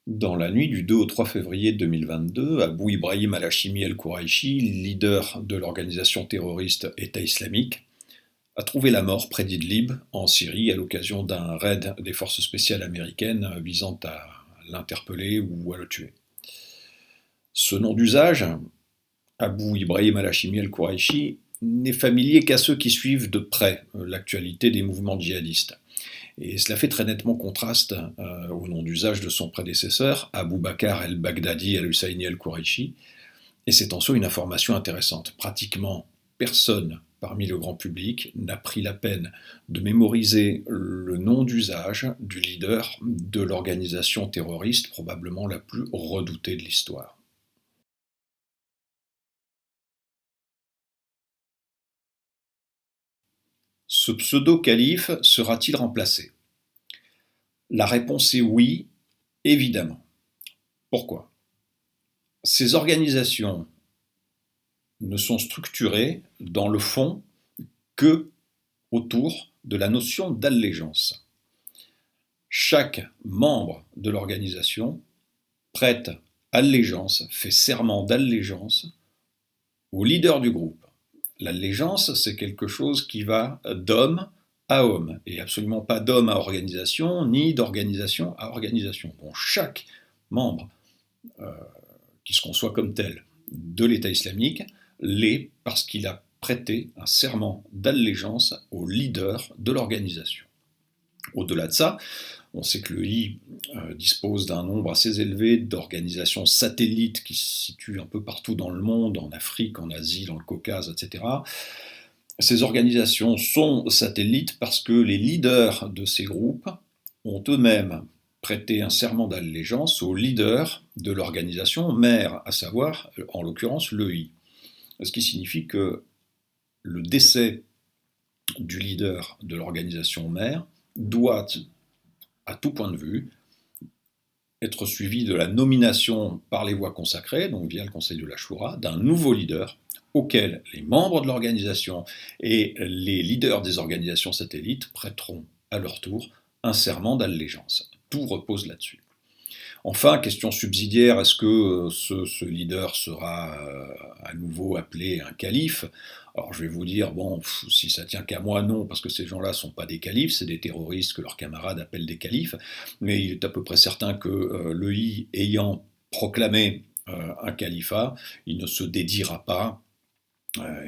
Dans la nuit du 2 au 3 février 2022, Abou Ibrahim al-Hashimi el-Kouraïchi, leader de l'organisation terroriste État islamique, a trouvé la mort près d'Idlib, en Syrie, à l'occasion d'un raid des forces spéciales américaines visant à l'interpeller ou à le tuer. Ce nom d'usage, Abou Ibrahim al-Hashimi el-Kouraïchi, n'est familier qu'à ceux qui suivent de près l'actualité des mouvements djihadistes. Et cela fait très nettement contraste au nom d'usage de son prédécesseur, Abou Bakr el-Baghdadi al-Husayni el-Kouraïchi, et c'est en soi une information intéressante. Pratiquement personne parmi le grand public n'a pris la peine de mémoriser le nom d'usage du leader de l'organisation terroriste probablement la plus redoutée de l'histoire. Ce pseudo-calife sera-t-il remplacé? La réponse est oui, évidemment. Pourquoi? Ces organisations ne sont structurées, dans le fond, que autour de la notion d'allégeance. Chaque membre de l'organisation prête allégeance, fait serment d'allégeance au leader du groupe. L'allégeance, c'est quelque chose qui va d'homme à homme, et absolument pas d'homme à organisation, ni d'organisation à organisation. Bon, chaque membre qui se conçoit comme tel de l'État islamique l'est parce qu'il a prêté un serment d'allégeance au leader de l'organisation. Au-delà de ça, on sait que le I dispose d'un nombre assez élevé d'organisations satellites qui se situent un peu partout dans le monde, en Afrique, en Asie, dans le Caucase, etc. Ces organisations sont satellites parce que les leaders de ces groupes ont eux-mêmes prêté un serment d'allégeance au leader de l'organisation mère, à savoir, en l'occurrence, l'EI. Ce qui signifie que le décès du leader de l'organisation mère doit, à tout point de vue, être suivi de la nomination par les voies consacrées, donc via le Conseil de la Choura, d'un nouveau leader auquel les membres de l'organisation et les leaders des organisations satellites prêteront à leur tour un serment d'allégeance. Tout repose là-dessus. Enfin, question subsidiaire, est-ce que ce leader sera à nouveau appelé un calife? Alors je vais vous dire, bon, si ça tient qu'à moi, non, parce que ces gens-là ne sont pas des califes, c'est des terroristes que leurs camarades appellent des califes, mais il est à peu près certain que l'EI ayant proclamé un califat, il ne se dédiera pas,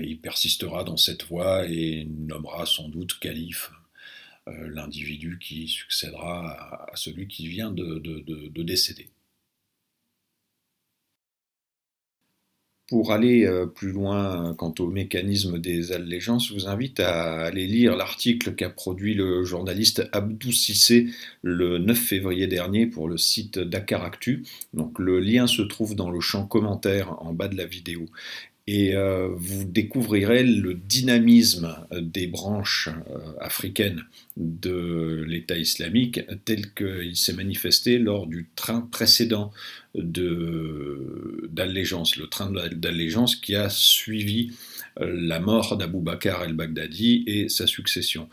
il persistera dans cette voie et nommera sans doute calife l'individu qui succédera à celui qui vient de décéder. Pour aller plus loin quant au mécanisme des allégeances, je vous invite à aller lire l'article qu'a produit le journaliste Abdou Cissé le 9 février dernier pour le site Dakaractu. Donc le lien se trouve dans le champ commentaire en bas de la vidéo. Et vous découvrirez le dynamisme des branches africaines de l'État islamique tel qu'il s'est manifesté lors du train précédent d'allégeance, le train d'allégeance qui a suivi la mort d'Abou Bakr el-Baghdadi et sa succession.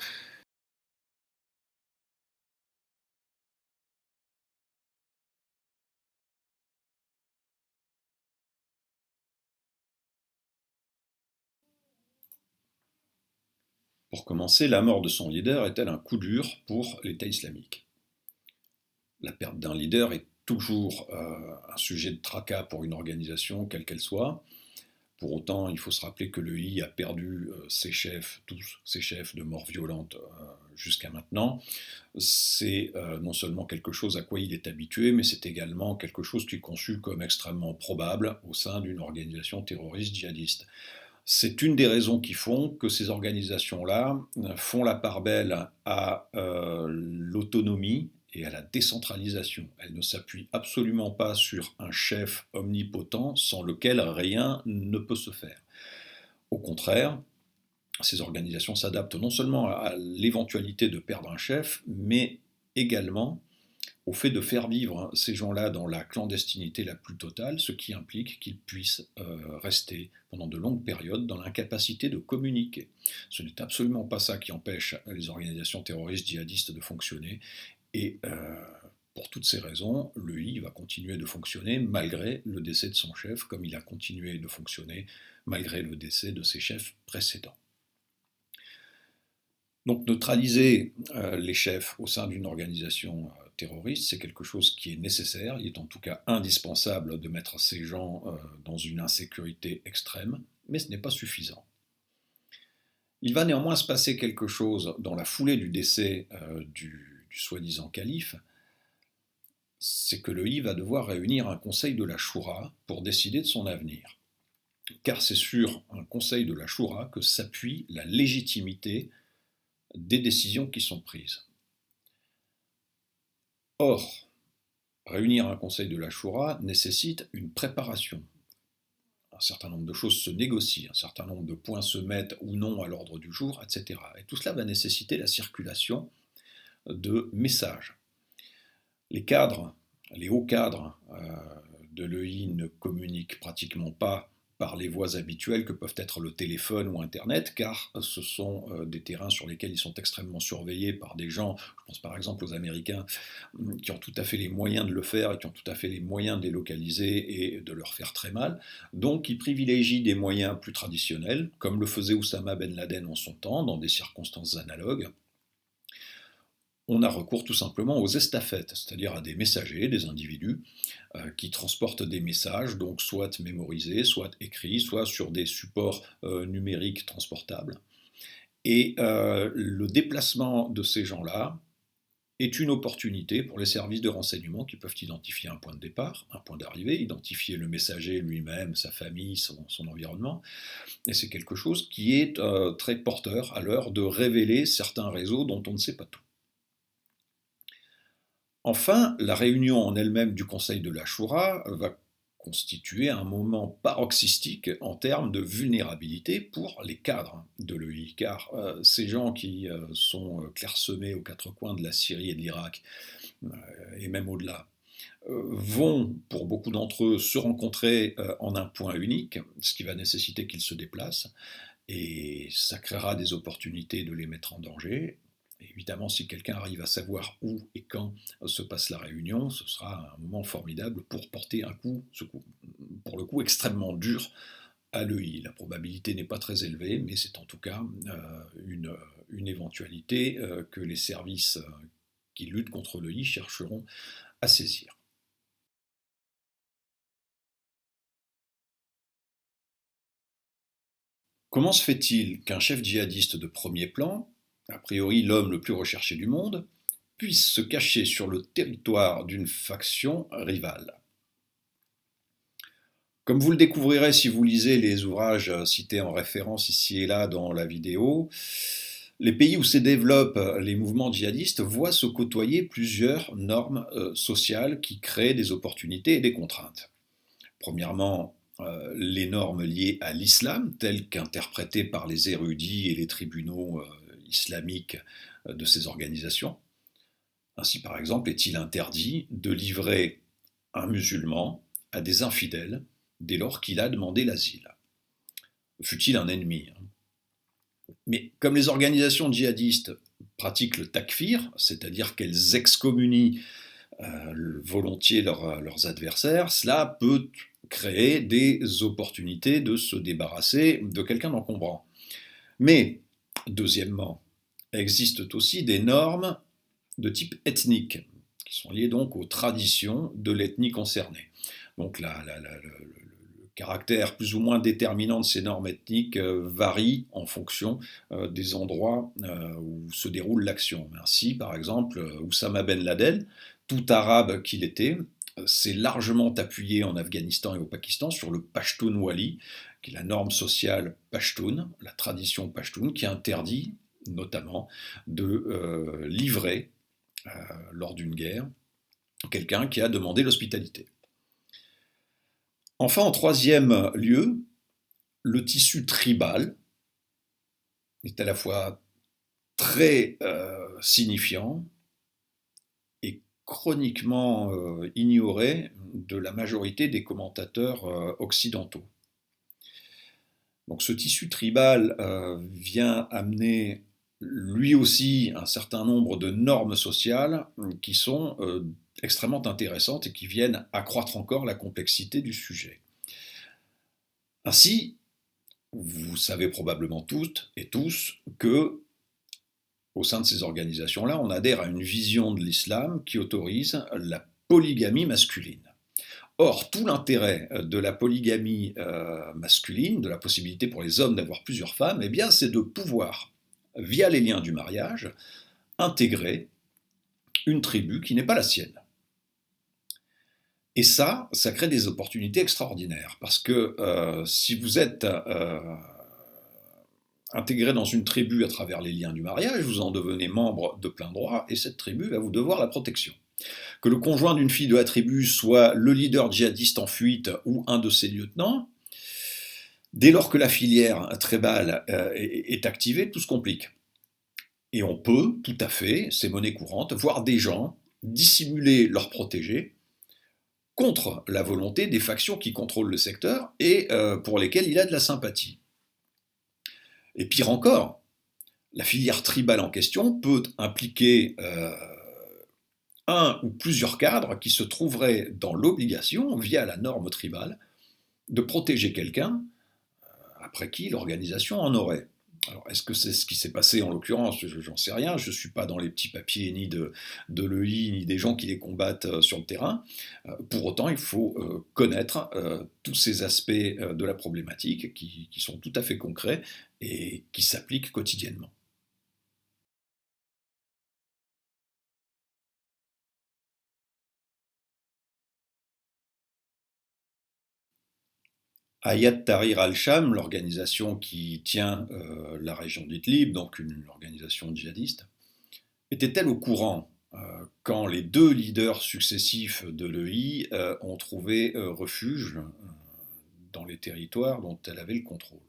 Pour commencer, la mort de son leader est-elle un coup dur pour l'État islamique? La perte d'un leader est toujours un sujet de tracas pour une organisation, quelle qu'elle soit. Pour autant, il faut se rappeler que le I a perdu ses chefs, tous ses chefs de mort violente jusqu'à maintenant. C'est non seulement quelque chose à quoi il est habitué, mais c'est également quelque chose qui est conçu comme extrêmement probable au sein d'une organisation terroriste djihadiste. C'est une des raisons qui font que ces organisations-là font la part belle à l'autonomie et à la décentralisation. Elles ne s'appuient absolument pas sur un chef omnipotent sans lequel rien ne peut se faire. Au contraire, ces organisations s'adaptent non seulement à l'éventualité de perdre un chef, mais également au fait de faire vivre ces gens-là dans la clandestinité la plus totale, ce qui implique qu'ils puissent rester pendant de longues périodes dans l'incapacité de communiquer. Ce n'est absolument pas ça qui empêche les organisations terroristes djihadistes de fonctionner, et pour toutes ces raisons, le I va continuer de fonctionner malgré le décès de son chef, comme il a continué de fonctionner malgré le décès de ses chefs précédents. Donc neutraliser les chefs au sein d'une organisation terroriste, c'est quelque chose qui est nécessaire, il est en tout cas indispensable de mettre ces gens dans une insécurité extrême, mais ce n'est pas suffisant. Il va néanmoins se passer quelque chose dans la foulée du décès du soi-disant calife, c'est que le I va devoir réunir un conseil de la Choura pour décider de son avenir. Car c'est sur un conseil de la Choura que s'appuie la légitimité des décisions qui sont prises. Or, réunir un conseil de la Choura nécessite une préparation. Un certain nombre de choses se négocient, un certain nombre de points se mettent ou non à l'ordre du jour, etc. Et tout cela va nécessiter la circulation de messages. Les cadres, les hauts cadres de l'EI ne communiquent pratiquement pas par les voies habituelles que peuvent être le téléphone ou Internet, car ce sont des terrains sur lesquels ils sont extrêmement surveillés par des gens, je pense par exemple aux Américains, qui ont tout à fait les moyens de le faire et qui ont tout à fait les moyens de les localiser et de leur faire très mal. Donc ils privilégient des moyens plus traditionnels, comme le faisait Oussama Ben Laden en son temps, dans des circonstances analogues. On a recours tout simplement aux estafettes, c'est-à-dire à des messagers, des individus qui transportent des messages, donc soit mémorisés, soit écrits, soit sur des supports numériques transportables. Et le déplacement de ces gens-là est une opportunité pour les services de renseignement qui peuvent identifier un point de départ, un point d'arrivée, identifier le messager lui-même, sa famille, son environnement. Et c'est quelque chose qui est très porteur à l'heure de révéler certains réseaux dont on ne sait pas tout. Enfin, la réunion en elle-même du Conseil de la Choura va constituer un moment paroxystique en termes de vulnérabilité pour les cadres de l'EI, car ces gens qui sont clairsemés aux quatre coins de la Syrie et de l'Irak, et même au-delà, vont, pour beaucoup d'entre eux, se rencontrer en un point unique, ce qui va nécessiter qu'ils se déplacent, et ça créera des opportunités de les mettre en danger. Évidemment, si quelqu'un arrive à savoir où et quand se passe la réunion, ce sera un moment formidable pour porter un coup, pour le coup extrêmement dur, à l'EI. La probabilité n'est pas très élevée, mais c'est en tout cas une éventualité que les services qui luttent contre l'EI chercheront à saisir. Comment se fait-il qu'un chef djihadiste de premier plan, a priori l'homme le plus recherché du monde, puisse se cacher sur le territoire d'une faction rivale? Comme vous le découvrirez si vous lisez les ouvrages cités en référence ici et là dans la vidéo, les pays où se développent les mouvements djihadistes voient se côtoyer plusieurs normes sociales qui créent des opportunités et des contraintes. Premièrement, les normes liées à l'islam, telles qu'interprétées par les érudits et les tribunaux islamiques de ces organisations. Ainsi, par exemple, est-il interdit de livrer un musulman à des infidèles dès lors qu'il a demandé l'asile, fût-il un ennemi. Mais comme les organisations djihadistes pratiquent le takfir, c'est-à-dire qu'elles excommunient volontiers leurs adversaires, cela peut créer des opportunités de se débarrasser de quelqu'un d'encombrant. Mais, deuxièmement, existent aussi des normes de type ethnique, qui sont liées donc aux traditions de l'ethnie concernée. Donc le caractère plus ou moins déterminant de ces normes ethniques varie en fonction des endroits où se déroule l'action. Ainsi, par exemple, Oussama Ben Laden, tout arabe qu'il était, s'est largement appuyé en Afghanistan et au Pakistan sur le Pashtun-Wali, qui est la norme sociale Pashtun, la tradition Pashtun, qui interdit notamment de livrer, lors d'une guerre, quelqu'un qui a demandé l'hospitalité. Enfin, en troisième lieu, le tissu tribal est à la fois très signifiant et chroniquement ignoré de la majorité des commentateurs occidentaux. Donc ce tissu tribal vient amener lui aussi un certain nombre de normes sociales qui sont extrêmement intéressantes et qui viennent accroître encore la complexité du sujet. Ainsi, vous savez probablement toutes et tous que, au sein de ces organisations-là, on adhère à une vision de l'islam qui autorise la polygamie masculine. Or, tout l'intérêt de la polygamie masculine, de la possibilité pour les hommes d'avoir plusieurs femmes, eh bien, c'est de pouvoir, via les liens du mariage, intégrer une tribu qui n'est pas la sienne. Et ça crée des opportunités extraordinaires, parce que si vous êtes intégré dans une tribu à travers les liens du mariage, vous en devenez membre de plein droit, et cette tribu va vous devoir la protection. Que le conjoint d'une fille de la tribu soit le leader djihadiste en fuite ou un de ses lieutenants, dès lors que la filière tribale est activée, tout se complique. Et on peut, tout à fait, c'est monnaie courante, voir des gens dissimuler leurs protégés contre la volonté des factions qui contrôlent le secteur et pour lesquelles il a de la sympathie. Et pire encore, la filière tribale en question peut impliquer un ou plusieurs cadres qui se trouveraient dans l'obligation, via la norme tribale, de protéger quelqu'un après qui l'organisation en aurait. Alors, est-ce que c'est ce qui s'est passé en l'occurrence? J'en sais rien, je ne suis pas dans les petits papiers ni de l'EI, ni des gens qui les combattent sur le terrain. Pour autant, il faut connaître tous ces aspects de la problématique qui sont tout à fait concrets et qui s'appliquent quotidiennement. Hayat Tahrir al-Sham, l'organisation qui tient la région d'Idlib, donc une organisation djihadiste, était-elle au courant quand les deux leaders successifs de l'EI ont trouvé refuge dans les territoires dont elle avait le contrôle?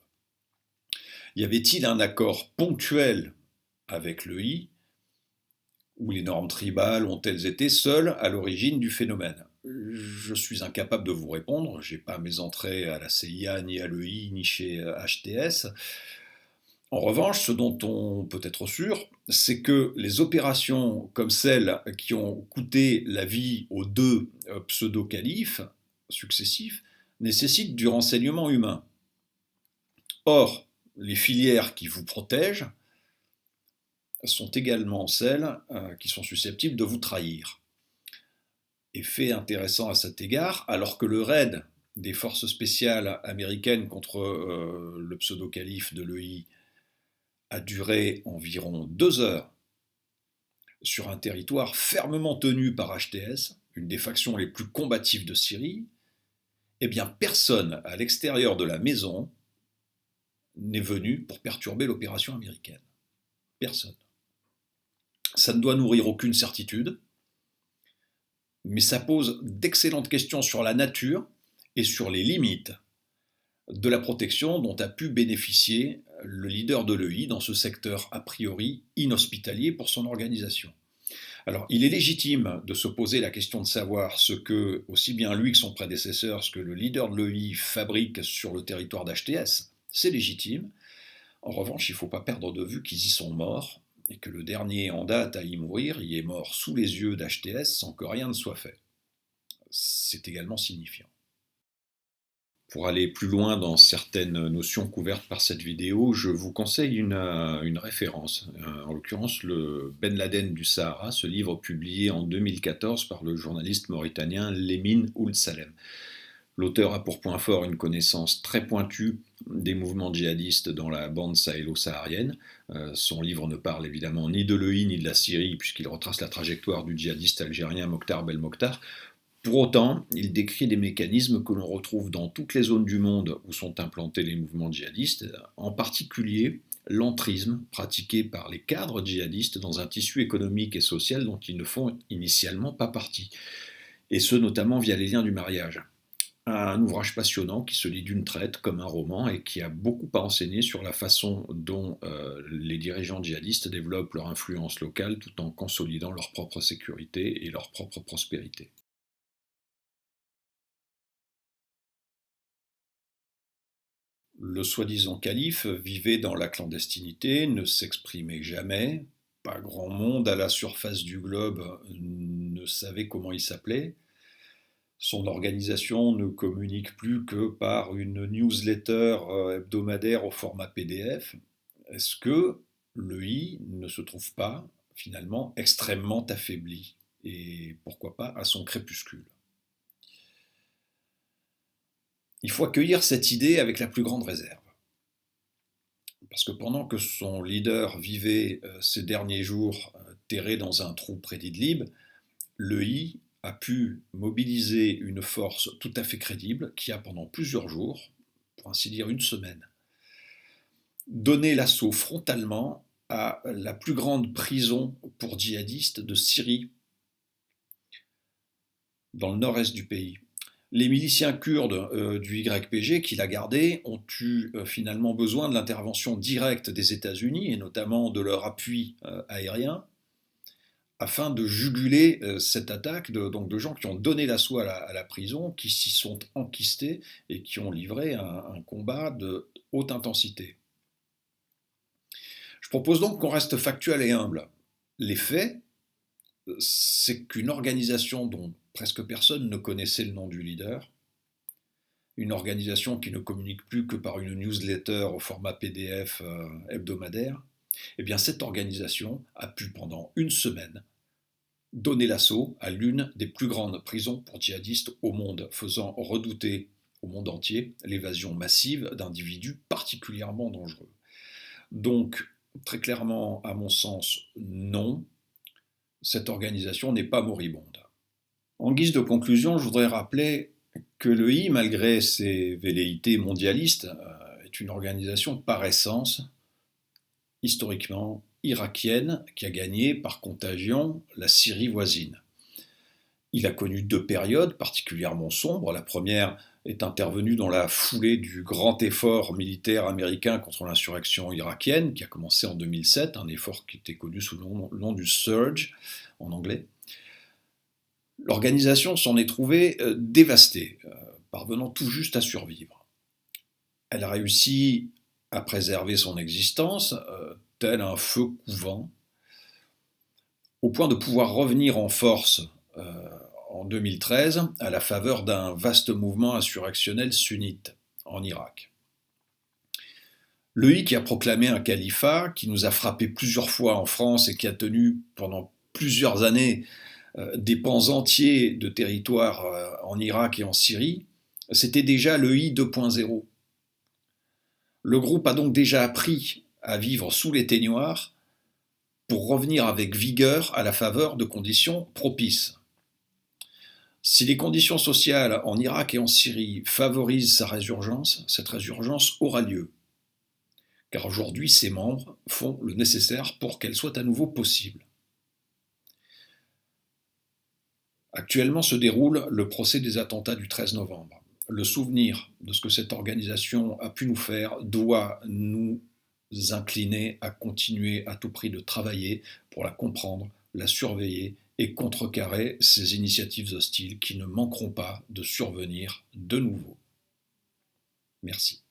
Y avait-il un accord ponctuel avec l'EI où les normes tribales ont-elles été seules à l'origine du phénomène? Je suis incapable de vous répondre, je n'ai pas mes entrées à la CIA, ni à l'EI, ni chez HTS. En revanche, ce dont on peut être sûr, c'est que les opérations comme celles qui ont coûté la vie aux deux pseudo-califes successifs nécessitent du renseignement humain. Or, les filières qui vous protègent sont également celles qui sont susceptibles de vous trahir. Et fait intéressant à cet égard, alors que le raid des forces spéciales américaines contre le pseudo-calife de l'EI a duré environ 2 heures sur un territoire fermement tenu par HTS, une des factions les plus combatives de Syrie, eh bien personne à l'extérieur de la maison n'est venu pour perturber l'opération américaine. Personne. Ça ne doit nourrir aucune certitude, mais ça pose d'excellentes questions sur la nature et sur les limites de la protection dont a pu bénéficier le leader de l'EI dans ce secteur a priori inhospitalier pour son organisation. Alors, il est légitime de se poser la question de savoir ce que, aussi bien lui que son prédécesseur, ce que le leader de l'EI fabrique sur le territoire d'HTS. C'est légitime. En revanche, il ne faut pas perdre de vue qu'ils y sont morts et que le dernier en date à y mourir y est mort sous les yeux d'HTS sans que rien ne soit fait. C'est également signifiant. Pour aller plus loin dans certaines notions couvertes par cette vidéo, je vous conseille une référence, en l'occurrence le Ben Laden du Sahara, ce livre publié en 2014 par le journaliste mauritanien Lemine Ould Salem. L'auteur a pour point fort une connaissance très pointue des mouvements djihadistes dans la bande sahélo-saharienne. Son livre ne parle évidemment ni de l'EI ni de la Syrie, puisqu'il retrace la trajectoire du djihadiste algérien Mokhtar Belmokhtar. Pour autant, il décrit des mécanismes que l'on retrouve dans toutes les zones du monde où sont implantés les mouvements djihadistes, en particulier l'entrisme pratiqué par les cadres djihadistes dans un tissu économique et social dont ils ne font initialement pas partie, et ce notamment via les liens du mariage. Un ouvrage passionnant qui se lit d'une traite comme un roman et qui a beaucoup à enseigner sur la façon dont les dirigeants djihadistes développent leur influence locale tout en consolidant leur propre sécurité et leur propre prospérité. Le soi-disant calife vivait dans la clandestinité, ne s'exprimait jamais, pas grand monde à la surface du globe ne savait comment il s'appelait. Son organisation ne communique plus que par une newsletter hebdomadaire au format PDF. Est-ce que le I ne se trouve pas finalement extrêmement affaibli et pourquoi pas à son crépuscule? Il faut accueillir cette idée avec la plus grande réserve. Parce que pendant que son leader vivait ces derniers jours terré dans un trou près d'Idlib, le I a pu mobiliser une force tout à fait crédible qui a pendant plusieurs jours, pour ainsi dire une semaine, donné l'assaut frontalement à la plus grande prison pour djihadistes de Syrie, dans le nord-est du pays. Les miliciens kurdes du YPG qui l'a gardé ont eu finalement besoin de l'intervention directe des États-Unis et notamment de leur appui aérien afin de juguler cette attaque donc de gens qui ont donné l'assaut à la prison, qui s'y sont enquistés et qui ont livré un combat de haute intensité. Je propose donc qu'on reste factuel et humble. Les faits, c'est qu'une organisation dont presque personne ne connaissait le nom du leader, une organisation qui ne communique plus que par une newsletter au format PDF hebdomadaire, eh bien cette organisation a pu pendant une semaine donner l'assaut à l'une des plus grandes prisons pour djihadistes au monde, faisant redouter au monde entier l'évasion massive d'individus particulièrement dangereux. Donc, très clairement, à mon sens, non, cette organisation n'est pas moribonde. En guise de conclusion, je voudrais rappeler que le I, malgré ses velléités mondialistes, est une organisation par essence, historiquement irakienne, qui a gagné par contagion la Syrie voisine. Il a connu deux périodes particulièrement sombres. La première est intervenue dans la foulée du grand effort militaire américain contre l'insurrection irakienne, qui a commencé en 2007, un effort qui était connu sous le nom du Surge en anglais. L'organisation s'en est trouvée dévastée, parvenant tout juste à survivre. Elle a réussi à préserver son existence, tel un feu couvant, au point de pouvoir revenir en force en 2013 à la faveur d'un vaste mouvement insurrectionnel sunnite en Irak. Le I qui a proclamé un califat, qui nous a frappé plusieurs fois en France et qui a tenu pendant plusieurs années des pans entiers de territoire en Irak et en Syrie, c'était déjà le I 2.0. Le groupe a donc déjà appris à vivre sous les teignoirs pour revenir avec vigueur à la faveur de conditions propices. Si les conditions sociales en Irak et en Syrie favorisent sa résurgence, cette résurgence aura lieu. Car aujourd'hui, ses membres font le nécessaire pour qu'elle soit à nouveau possible. Actuellement se déroule le procès des attentats du 13 novembre. Le souvenir de ce que cette organisation a pu nous faire doit nous incliner à continuer à tout prix de travailler pour la comprendre, la surveiller et contrecarrer ces initiatives hostiles qui ne manqueront pas de survenir de nouveau. Merci.